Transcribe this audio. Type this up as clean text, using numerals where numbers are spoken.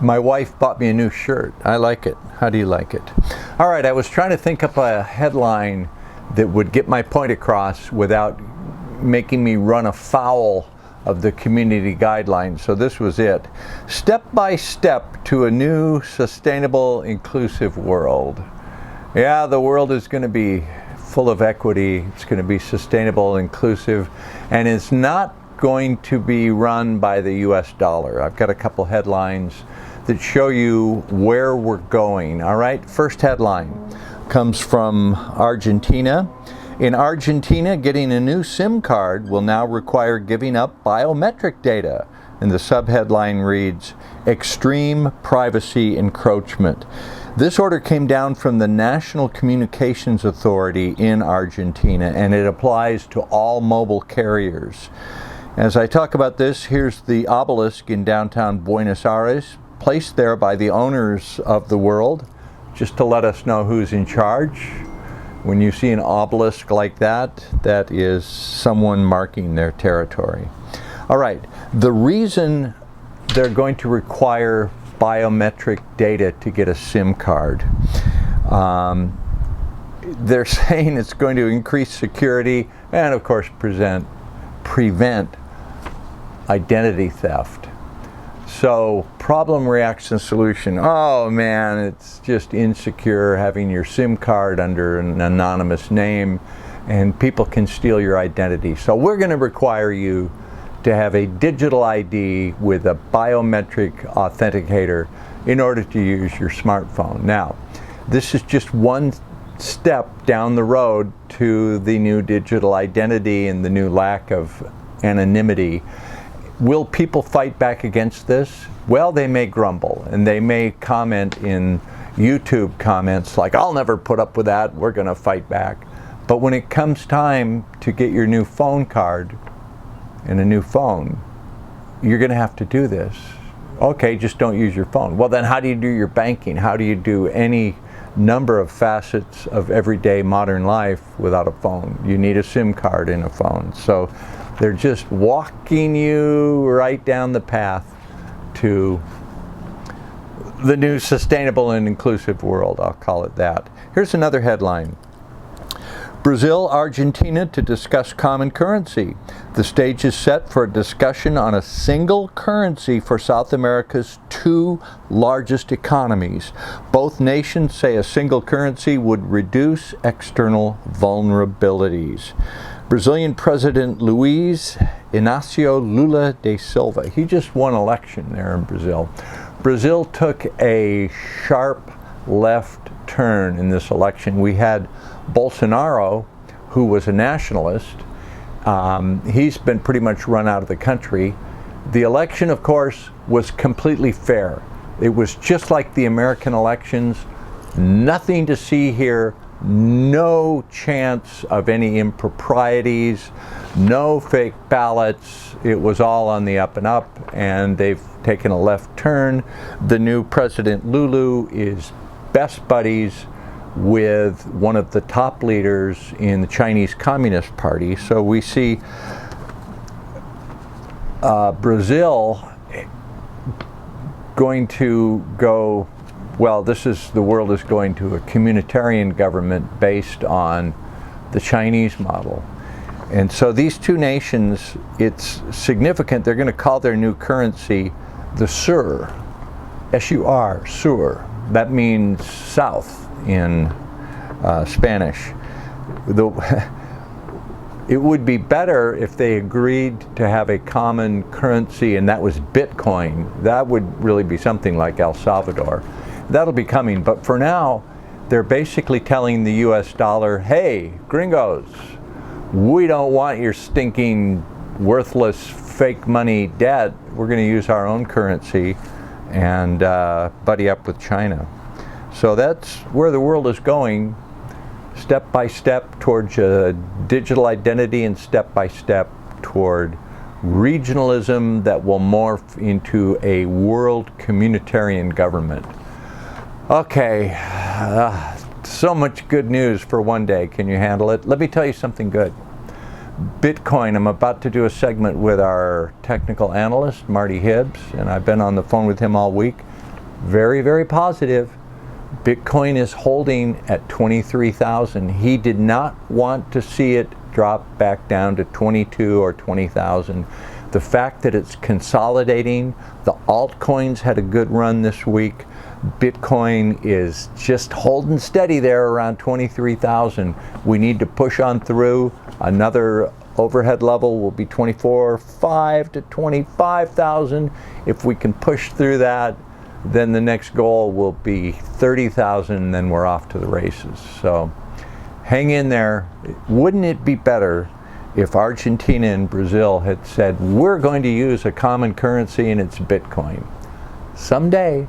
My wife bought me a new shirt. I like it. How do you like it? All right, I was trying to think up a headline that would get my point across without making me run afoul of the community guidelines. So this was it. Step by step to a new, sustainable, inclusive world. Yeah, the world is going to be full of equity. It's going to be sustainable, inclusive, and it's not going to be run by the US dollar. I've got a couple headlines that show you where we're going. All right, first headline comes from Argentina. In Argentina, getting a new SIM card will now require giving up biometric data. And the subheadline reads, Extreme Privacy Encroachment. This order came down from the National Communications Authority in Argentina, and it applies to all mobile carriers. As I talk about this, here's the obelisk in downtown Buenos Aires, placed there by the owners of the world, just to let us know who's in charge. When you see an obelisk like that, that is someone marking their territory. All right, the reason they're going to require biometric data to get a SIM card, they're saying it's going to increase security and, of course, prevent identity theft. So, problem, reaction, solution. Oh man, it's just insecure having your SIM card under an anonymous name, and people can steal your identity. So we're going to require you to have a digital ID with a biometric authenticator in order to use your smartphone. Now, this is just one step down the road to the new digital identity and the new lack of anonymity. Will people fight back against this? Well, they may grumble, and they may comment in YouTube comments like, I'll never put up with that, we're going to fight back. But when it comes time to get your new phone card and a new phone, you're going to have to do this. Okay, just don't use your phone. Well, then how do you do your banking? How do you do any number of facets of everyday modern life without a phone? You need a SIM card in a phone. So they're just walking you right down the path to the new sustainable and inclusive world. I'll call it that. Here's another headline. Brazil, Argentina to discuss common currency. The stage is set for a discussion on a single currency for South America's two largest economies. Both nations say a single currency would reduce external vulnerabilities. Brazilian President Luiz Inácio Lula da Silva, he just won election there in Brazil. Brazil took a sharp left turn in this election. We had Bolsonaro, who was a nationalist. He's been pretty much run out of the country. The election, of course, was completely fair. It was just like the American elections. Nothing to see here. No chance of any improprieties, no fake ballots. It was all on the up and up, and they've taken a left turn. The new President Lulu is best buddies with one of the top leaders in the Chinese Communist Party. So we see Brazil going to go, well, the world is going to a communitarian government based on the Chinese model. And so these two nations, it's significant. They're going to call their new currency the SUR, S-U-R, SUR. That means south in Spanish. It would be better if they agreed to have a common currency, and that was Bitcoin. That would really be something like El Salvador. That'll be coming, but for now, they're basically telling the US dollar, hey, gringos, we don't want your stinking, worthless, fake money debt. We're going to use our own currency and buddy up with China. So that's where the world is going, step by step towards a digital identity and step by step toward regionalism that will morph into a world communitarian government. Okay, so much good news for one day. Can you handle it? Let me tell you something good. Bitcoin, I'm about to do a segment with our technical analyst, Marty Hibbs, and I've been on the phone with him all week. very, very positive. Bitcoin is holding at 23,000. He did not want to see it drop back down to 22 or 20,000. The fact that it's consolidating, the altcoins had a good run this week. Bitcoin is just holding steady there around 23,000. We need to push on through. Another overhead level will be 24,500 to 25,000. If we can push through that, then the next goal will be 30,000, and then we're off to the races. So hang in there. Wouldn't it be better if Argentina and Brazil had said, we're going to use a common currency and it's Bitcoin? Someday.